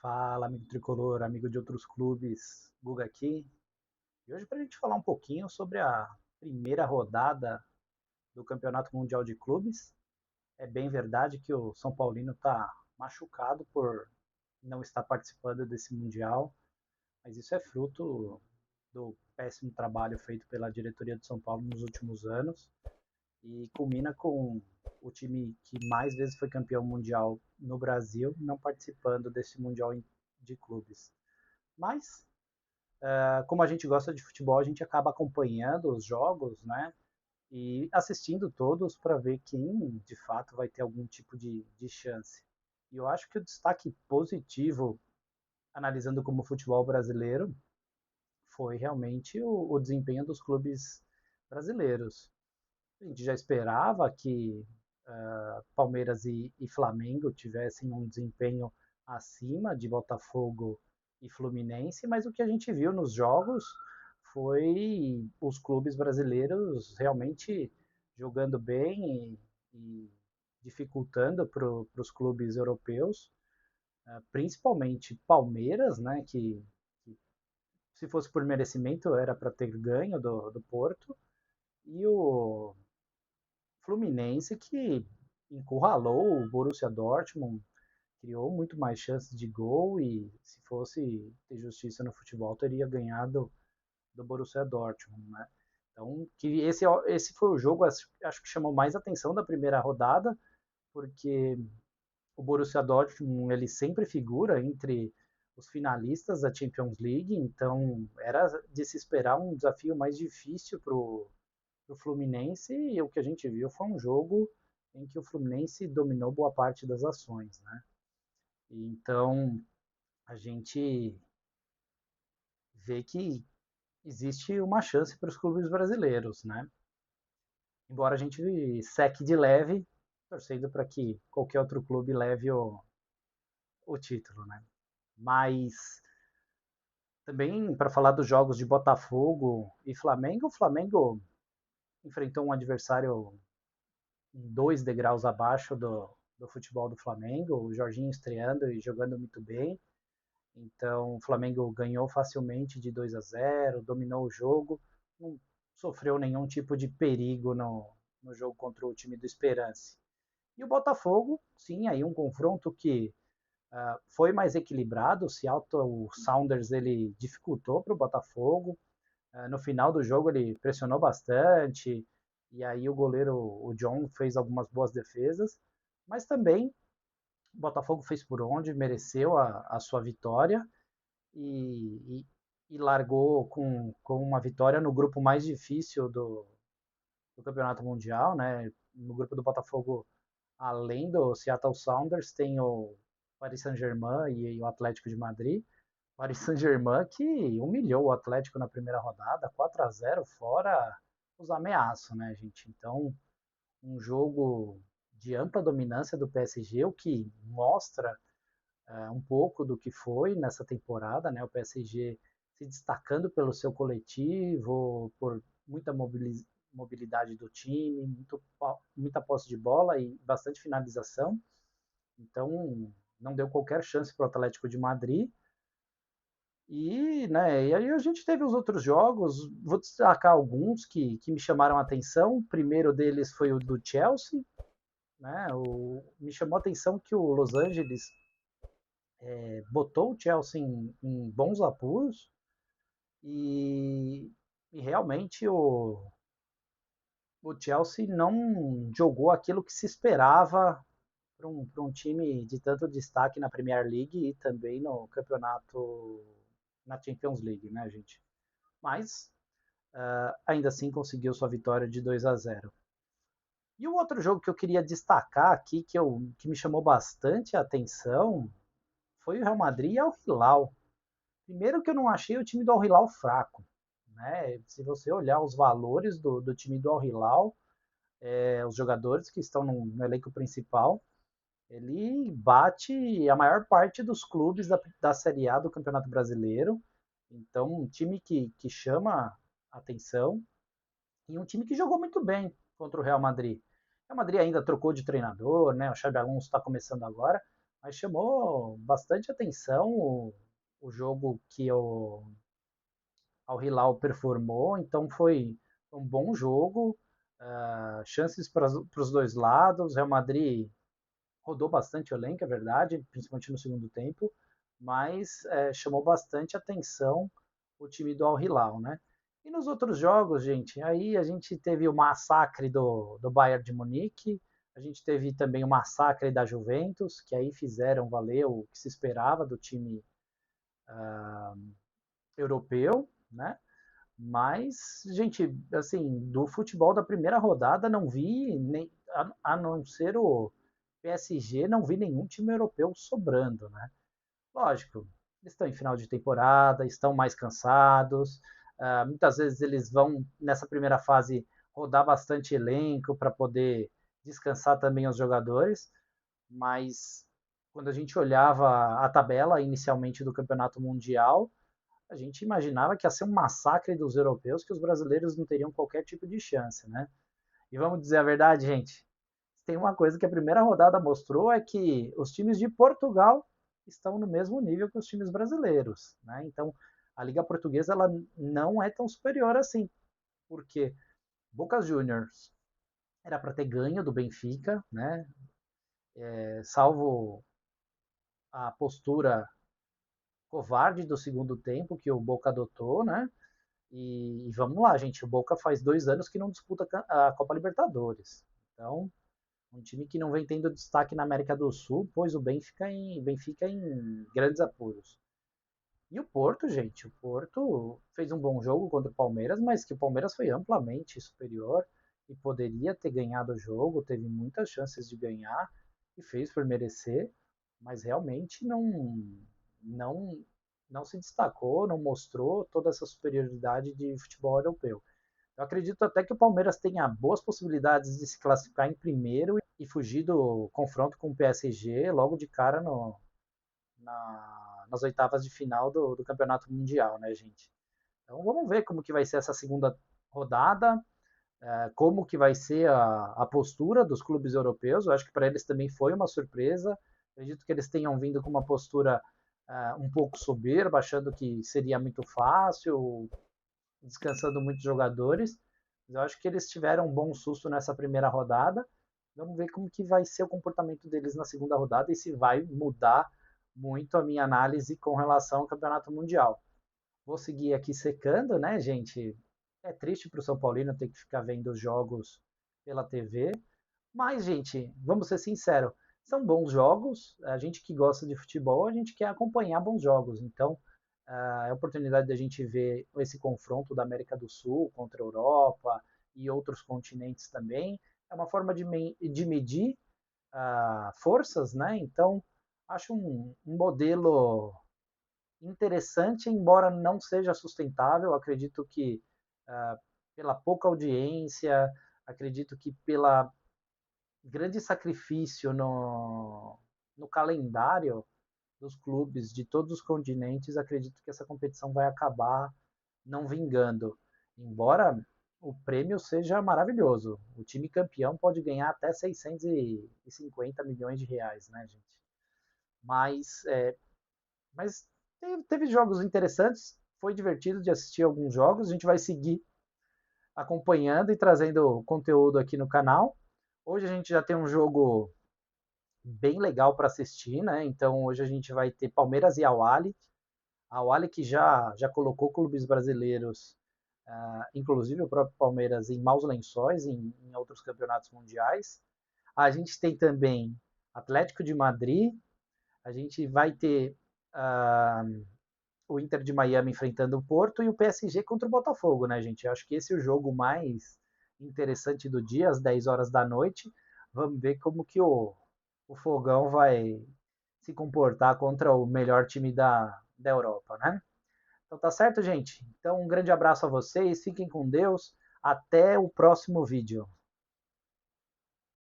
Fala, amigo tricolor, amigo de outros clubes, Guga aqui. E hoje para a gente falar um pouquinho sobre a primeira rodada do Campeonato Mundial de Clubes. É bem verdade que o São Paulino está machucado por não estar participando desse Mundial, mas isso é fruto do péssimo trabalho feito pela diretoria do São Paulo nos últimos anos e culmina com o time que mais vezes foi campeão mundial no Brasil não participando desse Mundial de Clubes. Mas como a gente gosta de futebol, a gente acaba acompanhando os jogos, né? E assistindo todos para ver quem de fato vai ter algum tipo de chance. E eu acho que o destaque positivo, analisando como futebol brasileiro, foi realmente o desempenho dos clubes brasileiros. A gente já esperava que Palmeiras e Flamengo tivessem um desempenho acima de Botafogo e Fluminense, mas o que a gente viu nos jogos foi os clubes brasileiros realmente jogando bem e dificultando para os clubes europeus, principalmente Palmeiras, né, que se fosse por merecimento era para ter ganho do Porto, e o Fluminense que encurralou o Borussia Dortmund, criou muito mais chances de gol e se fosse ter justiça no futebol teria ganhado do Borussia Dortmund, né? Então, que esse foi o jogo, acho que chamou mais atenção da primeira rodada, porque o Borussia Dortmund ele sempre figura entre os finalistas da Champions League, então era de se esperar um desafio mais difícil para o Fluminense, e o que a gente viu foi um jogo em que o Fluminense dominou boa parte das ações, né? Então a gente vê que existe uma chance para os clubes brasileiros, né? Embora a gente seque de leve, torcendo para que qualquer outro clube leve o título, né? Mas também para falar dos jogos de Botafogo e Flamengo, o Flamengo enfrentou um adversário 2 degraus abaixo do futebol do Flamengo, o Jorginho estreando e jogando muito bem. Então, o Flamengo ganhou facilmente de 2-0, dominou o jogo, não sofreu nenhum tipo de perigo no jogo contra o time do Esperance. E o Botafogo, sim, aí um confronto que foi mais equilibrado. O Sounders ele dificultou para o Botafogo. No final do jogo ele pressionou bastante, e aí o goleiro, o John, fez algumas boas defesas, mas também o Botafogo fez por onde, mereceu a sua vitória e, e largou com uma vitória no grupo mais difícil do Campeonato Mundial, né? No grupo do Botafogo, além do Seattle Sounders, tem o Paris Saint-Germain e o Atlético de Madrid. Paris Saint-Germain que humilhou o Atlético na primeira rodada, 4-0, fora os ameaços, né, gente? Então, um jogo de ampla dominância do PSG, o que mostra um pouco do que foi nessa temporada, né? O PSG se destacando pelo seu coletivo, por muita mobilidade do time, muita posse de bola e bastante finalização. Então, não deu qualquer chance para o Atlético de Madrid. E aí a gente teve os outros jogos, vou destacar alguns que me chamaram a atenção. O primeiro deles foi o do Chelsea, né? Me chamou a atenção que o Los Angeles botou o Chelsea em bons apuros e realmente o Chelsea não jogou aquilo que se esperava para um time de tanto destaque na Premier League e também no campeonato, na Champions League, né, gente? Mas ainda assim conseguiu sua vitória de 2-0. E o outro jogo que eu queria destacar aqui, que me chamou bastante a atenção, foi o Real Madrid e o Hilal. Primeiro que eu não achei o time do Al Hilal fraco. Né? Se você olhar os valores do time do Al Hilal, os jogadores que estão no elenco principal, ele bate a maior parte dos clubes da Série A do Campeonato Brasileiro. Então, um time que chama atenção e um time que jogou muito bem contra o Real Madrid. O Real Madrid ainda trocou de treinador, né? O Xabi Alonso está começando agora, Mas chamou bastante atenção o jogo que o Al Hilal performou, então foi um bom jogo, chances para os dois lados. Real Madrid rodou bastante o elenco, é verdade, principalmente no segundo tempo, mas chamou bastante atenção o time do Al Hilal, né? E nos outros jogos, gente, aí a gente teve o massacre do Bayern de Munique, a gente teve também o massacre da Juventus, que aí fizeram valer o que se esperava do time europeu, né? Mas, gente, assim, do futebol da primeira rodada não vi, nem, a não ser o PSG, não vi nenhum time europeu sobrando, né? Lógico, eles estão em final de temporada, estão mais cansados, muitas vezes eles vão, nessa primeira fase, rodar bastante elenco para poder descansar também os jogadores, mas quando a gente olhava a tabela inicialmente do Campeonato Mundial, a gente imaginava que ia ser um massacre dos europeus, que os brasileiros não teriam qualquer tipo de chance, né? E vamos dizer a verdade, gente, tem uma coisa que a primeira rodada mostrou é que os times de Portugal estão no mesmo nível que os times brasileiros, né? Então, a Liga Portuguesa ela não é tão superior assim, porque Boca Juniors era para ter ganho do Benfica, né? Salvo a postura covarde do segundo tempo que o Boca adotou, né? E vamos lá, gente, o Boca faz 2 anos que não disputa a Copa Libertadores. Então, um time que não vem tendo destaque na América do Sul, pois o Benfica em grandes apuros. E o Porto, gente, o Porto fez um bom jogo contra o Palmeiras, mas que o Palmeiras foi amplamente superior e poderia ter ganhado o jogo, teve muitas chances de ganhar e fez por merecer, mas realmente não não se destacou, não mostrou toda essa superioridade de futebol europeu. Eu acredito até que o Palmeiras tenha boas possibilidades de se classificar em primeiro e fugir do confronto com o PSG logo de cara nas oitavas de final do Campeonato Mundial, né, gente? Então vamos ver como que vai ser essa segunda rodada, como que vai ser a postura dos clubes europeus. Eu acho que para eles também foi uma surpresa. Acredito que eles tenham vindo com uma postura um pouco soberba, achando que seria muito fácil, descansando muitos jogadores. Mas eu acho que eles tiveram um bom susto nessa primeira rodada. Vamos ver como que vai ser o comportamento deles na segunda rodada e se vai mudar muito a minha análise com relação ao Campeonato Mundial. Vou seguir aqui secando, né, gente? É triste para o São Paulino ter que ficar vendo os jogos pela TV, mas, gente, vamos ser sinceros, são bons jogos. A gente que gosta de futebol, a gente quer acompanhar bons jogos. Então, é a oportunidade da gente ver esse confronto da América do Sul contra a Europa e outros continentes também. É uma forma de medir forças, né? Então, acho um modelo interessante, embora não seja sustentável. Acredito que pela pouca audiência, acredito que pela grande sacrifício no calendário dos clubes de todos os continentes, acredito que essa competição vai acabar não vingando. Embora o prêmio seja maravilhoso. O time campeão pode ganhar até 650 milhões de reais, né, gente? Mas, mas teve jogos interessantes, foi divertido de assistir alguns jogos. A gente vai seguir acompanhando e trazendo conteúdo aqui no canal. Hoje a gente já tem um jogo bem legal para assistir, né? Então hoje a gente vai ter Palmeiras e Al-Ahly. Al-Ahly que já colocou clubes brasileiros, inclusive o próprio Palmeiras, em maus lençóis em outros campeonatos mundiais. A gente tem também Atlético de Madrid. A gente vai ter o Inter de Miami enfrentando o Porto e o PSG contra o Botafogo, né, gente? Eu acho que esse é o jogo mais interessante do dia, às 10 horas da noite. Vamos ver como que o Fogão vai se comportar contra o melhor time da Europa, né? Então tá certo, gente? Então um grande abraço a vocês, fiquem com Deus, até o próximo vídeo.